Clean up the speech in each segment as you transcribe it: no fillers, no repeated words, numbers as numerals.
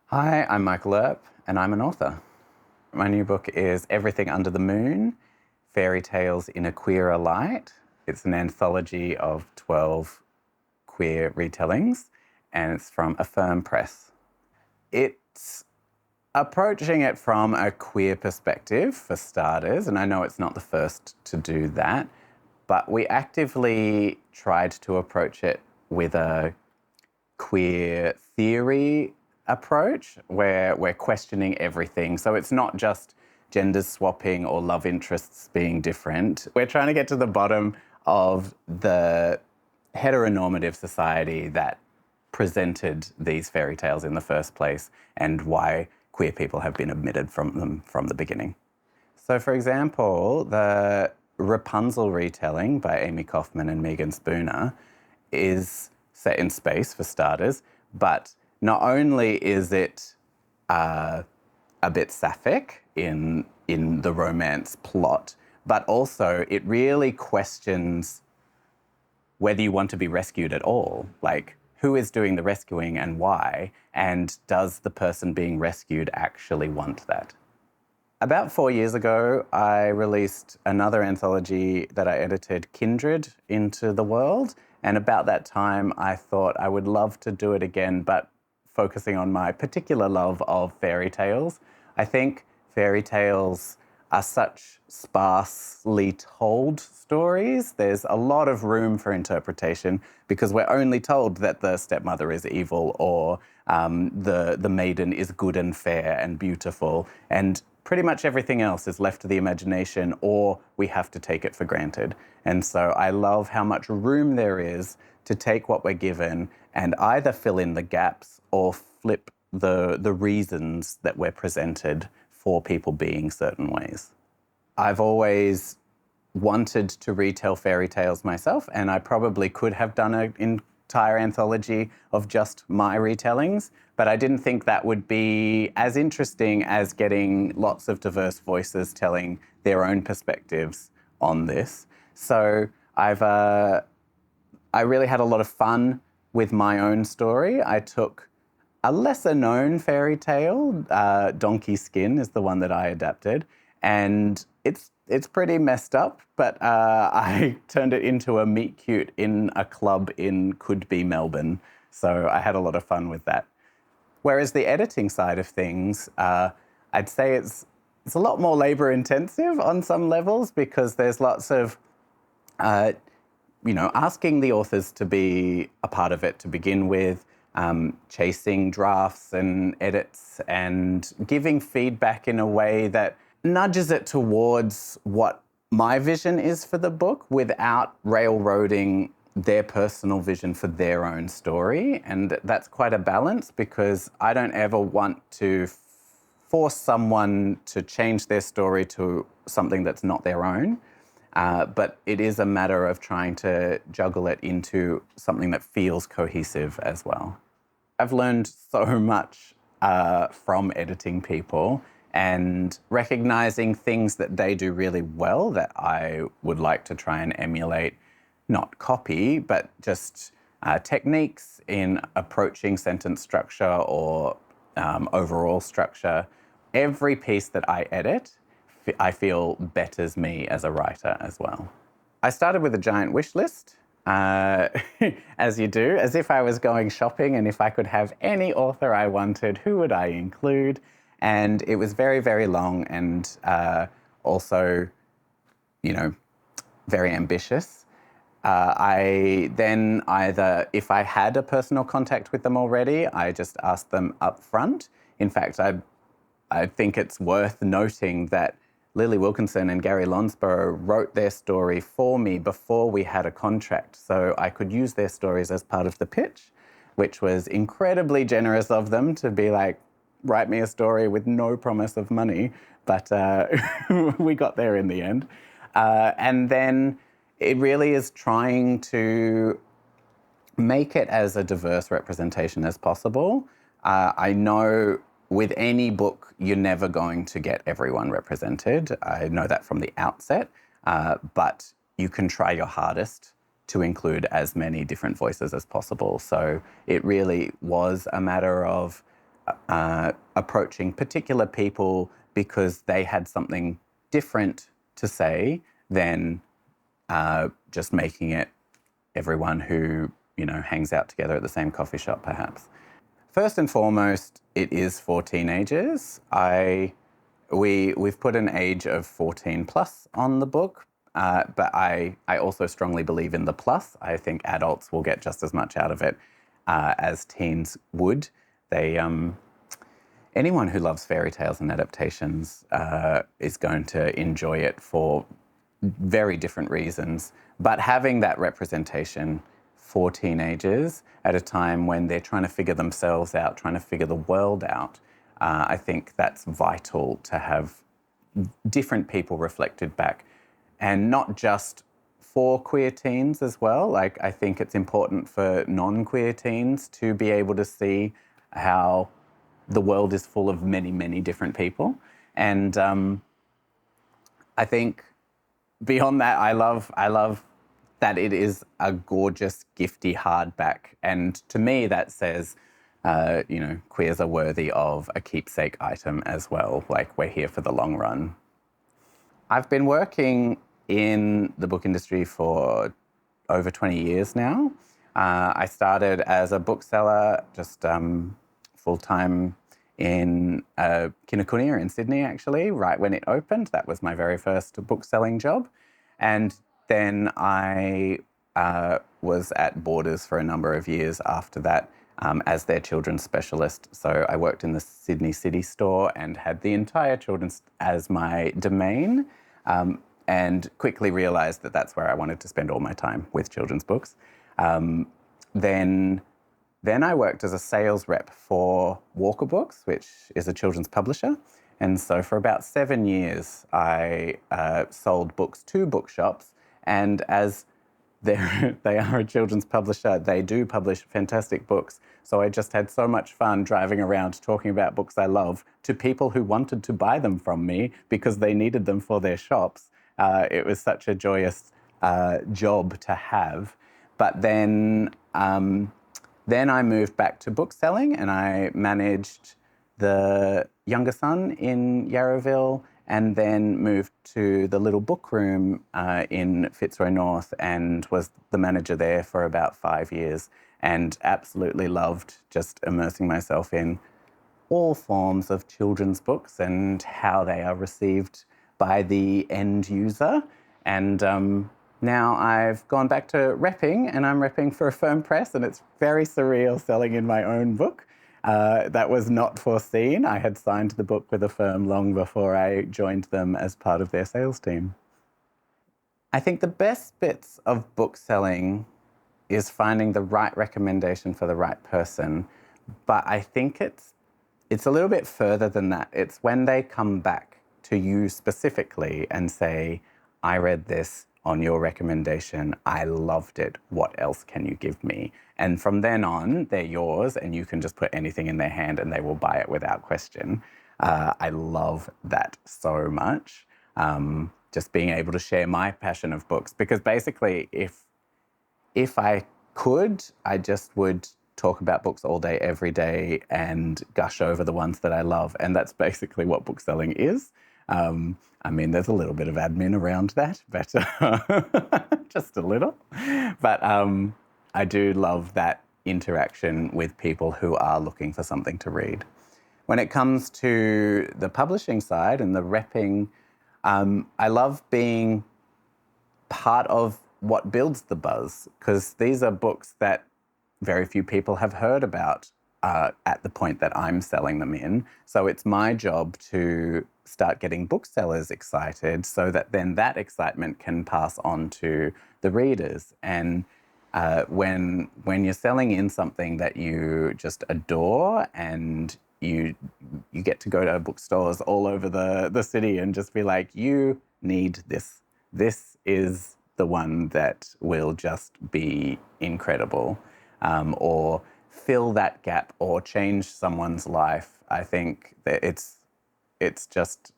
Hi, I'm Michael Earp, and I'm an author. My new book is Everything Under the Moon, Fairy Tales in a Queerer Light. It's an anthology of 12 queer retellings, and it's from Affirm Press. It's approaching it from a queer perspective, for starters, and I know it's not the first to do that, but we actively tried to approach it with a queer theory approach where we're questioning everything. So it's not just genders swapping or love interests being different. We're trying to get to the bottom of the heteronormative society that presented these fairy tales in the first place and why queer people have been omitted from them from the beginning. So, for example, the Rapunzel retelling by Amy Kaufman and Megan Spooner is set in space, for starters, but not only is it a bit sapphic in the romance plot, but also it really questions whether you want to be rescued at all. Like, who is doing the rescuing and why? And does the person being rescued actually want that? About 4 years ago, I released another anthology that I edited, Kindred, into the world. And about that time, I thought I would love to do it again, but focusing on my particular love of fairy tales. I think fairy tales are such sparsely told stories. There's a lot of room for interpretation because we're only told that the stepmother is evil or the maiden is good and fair and beautiful. And pretty much everything else is left to the imagination, or we have to take it for granted. And so I love how much room there is to take what we're given and either fill in the gaps or flip the reasons that we're presented for people being certain ways. I've always wanted to retell fairy tales myself, and I probably could have done an entire anthology of just my retellings, but I didn't think that would be as interesting as getting lots of diverse voices telling their own perspectives on this. So I really had a lot of fun with my own story. I took a lesser known fairy tale, Donkey Skin is the one that I adapted, and it's pretty messed up, but I turned it into a meet cute in a club in could be Melbourne. So I had a lot of fun with that. Whereas the editing side of things, I'd say it's a lot more labor intensive on some levels because there's lots of, asking the authors to be a part of it to begin with, chasing drafts and edits and giving feedback in a way that nudges it towards what my vision is for the book without railroading their personal vision for their own story. And that's quite a balance because I don't ever want to force someone to change their story to something that's not their own. But it is a matter of trying to juggle it into something that feels cohesive as well. I've learned so much from editing people and recognizing things that they do really well that I would like to try and emulate, not copy, but just techniques in approaching sentence structure or overall structure. Every piece that I edit, I feel betters me as a writer as well. I started with a giant wish list, as you do, as if I was going shopping and if I could have any author I wanted, who would I include? And it was very, very long and also, very ambitious. I then either, if I had a personal contact with them already, I just asked them up front. In fact, I think it's worth noting that Lily Wilkinson and Gary Lonsborough wrote their story for me before we had a contract, so I could use their stories as part of the pitch, which was incredibly generous of them to be like, write me a story with no promise of money, but we got there in the end. And then it really is trying to make it as a diverse representation as possible. I know with any book, you're never going to get everyone represented. I know that from the outset, but you can try your hardest to include as many different voices as possible. So it really was a matter of approaching particular people because they had something different to say than just making it everyone who, hangs out together at the same coffee shop, perhaps. First and foremost, it is for teenagers. We've put an age of 14 plus on the book, but I also strongly believe in the plus. I think adults will get just as much out of it as teens would. Anyone who loves fairy tales and adaptations is going to enjoy it for very different reasons. But having that representation for teenagers at a time when they're trying to figure themselves out, trying to figure the world out, I think that's vital to have different people reflected back. And not just for queer teens as well. Like, I think it's important for non-queer teens to be able to see how the world is full of many, many different people. And I think beyond that, I love that it is a gorgeous, gifty hardback. And to me, that says, queers are worthy of a keepsake item as well. Like, we're here for the long run. I've been working in the book industry for over 20 years now. I started as a bookseller, just full-time in Kinnikunea in Sydney, actually, right when it opened. That was my very first book-selling job. And then I was at Borders for a number of years after that as their children's specialist. So I worked in the Sydney City store and had the entire children's as my domain, and quickly realised that that's where I wanted to spend all my time, with children's books. Then I worked as a sales rep for Walker Books, which is a children's publisher. And so for about 7 years, I sold books to bookshops. And as they are a children's publisher, they do publish fantastic books. So I just had so much fun driving around talking about books I love to people who wanted to buy them from me because they needed them for their shops. It was such a joyous job to have. But then I moved back to bookselling, and I managed the younger son in Yarraville, and then moved to the little book room in Fitzroy North and was the manager there for about 5 years, and absolutely loved just immersing myself in all forms of children's books and how they are received by the end user. And now I've gone back to repping, and I'm repping for Affirm Press, and it's very surreal selling in my own book. That was not foreseen. I had signed the book with Affirm long before I joined them as part of their sales team. I think the best bits of book selling is finding the right recommendation for the right person. But I think it's a little bit further than that. It's when they come back to you specifically and say, I read this on your recommendation, I loved it, what else can you give me? And from then on, they're yours, and you can just put anything in their hand and they will buy it without question. I love that so much. Just being able to share my passion of books, because basically if I could, I just would talk about books all day, every day, and gush over the ones that I love. And that's basically what book selling is. I mean, there's a little bit of admin around that, but just a little. But I do love that interaction with people who are looking for something to read. When it comes to the publishing side and the repping, I love being part of what builds the buzz, because these are books that very few people have heard about at the point that I'm selling them in. So it's my job to start getting booksellers excited so that then that excitement can pass on to the readers. And when you're selling in something that you just adore, and you get to go to bookstores all over the city and just be like, you need this. This is the one that will just be incredible, or fill that gap or change someone's life. I think that it's just,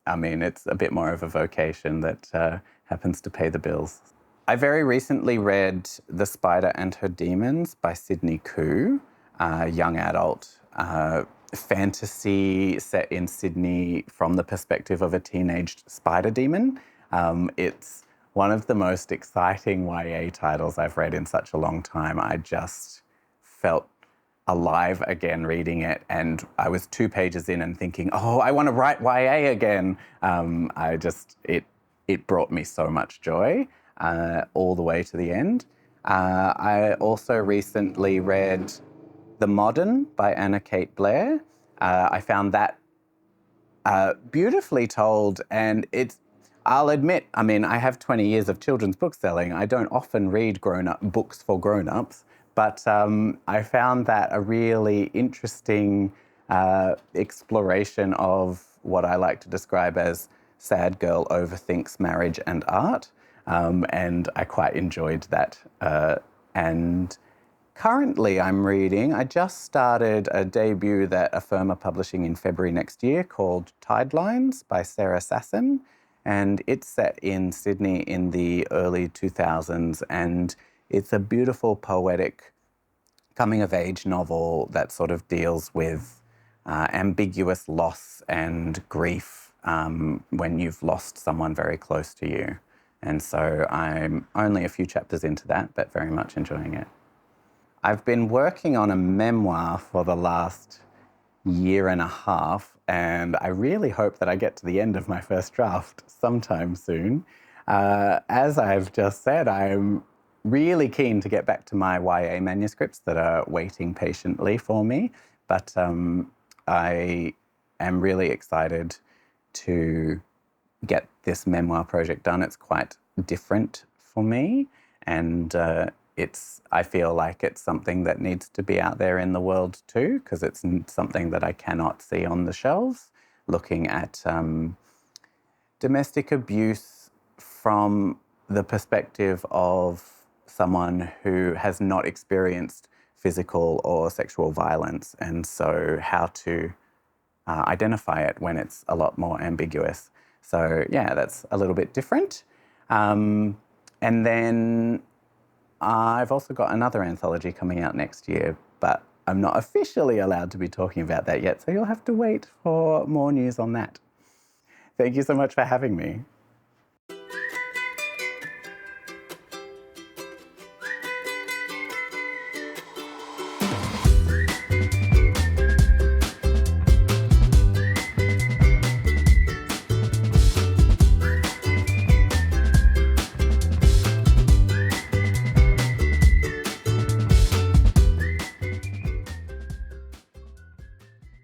I mean, it's a bit more of a vocation that happens to pay the bills. I very recently read The Spider and Her Demons by Sydney Koo, a young adult fantasy set in Sydney from the perspective of a teenage spider demon. It's one of the most exciting YA titles I've read in such a long time. I just felt alive again reading it, and I was 2 pages in and thinking, oh, I want to write YA again. It brought me so much joy all the way to the end. I also recently read The Modern by Anna Kate Blair. I found that beautifully told, and I'll admit, I mean, I have 20 years of children's book selling. I don't often read grown-up books for grown-ups, but I found that a really interesting exploration of what I like to describe as sad girl overthinks marriage and art, and I quite enjoyed that. And currently I just started a debut that Affirm are publishing in February next year called Tidelines by Sarah Sasson. And it's set in Sydney in the early 2000s. And it's a beautiful, poetic coming-of-age novel that sort of deals with ambiguous loss and grief when you've lost someone very close to you. And so I'm only a few chapters into that, but very much enjoying it. I've been working on a memoir for the last year and a half, and I really hope that I get to the end of my first draft sometime soon. As I've just said, I'm really keen to get back to my YA manuscripts that are waiting patiently for me, but I am really excited to get this memoir project done. It's quite different for me, and I feel like it's something that needs to be out there in the world too, because it's something that I cannot see on the shelves. Looking at domestic abuse from the perspective of someone who has not experienced physical or sexual violence, and so how to identify it when it's a lot more ambiguous. So yeah, that's a little bit different. And then I've also got another anthology coming out next year, but I'm not officially allowed to be talking about that yet, so you'll have to wait for more news on that. Thank you so much for having me.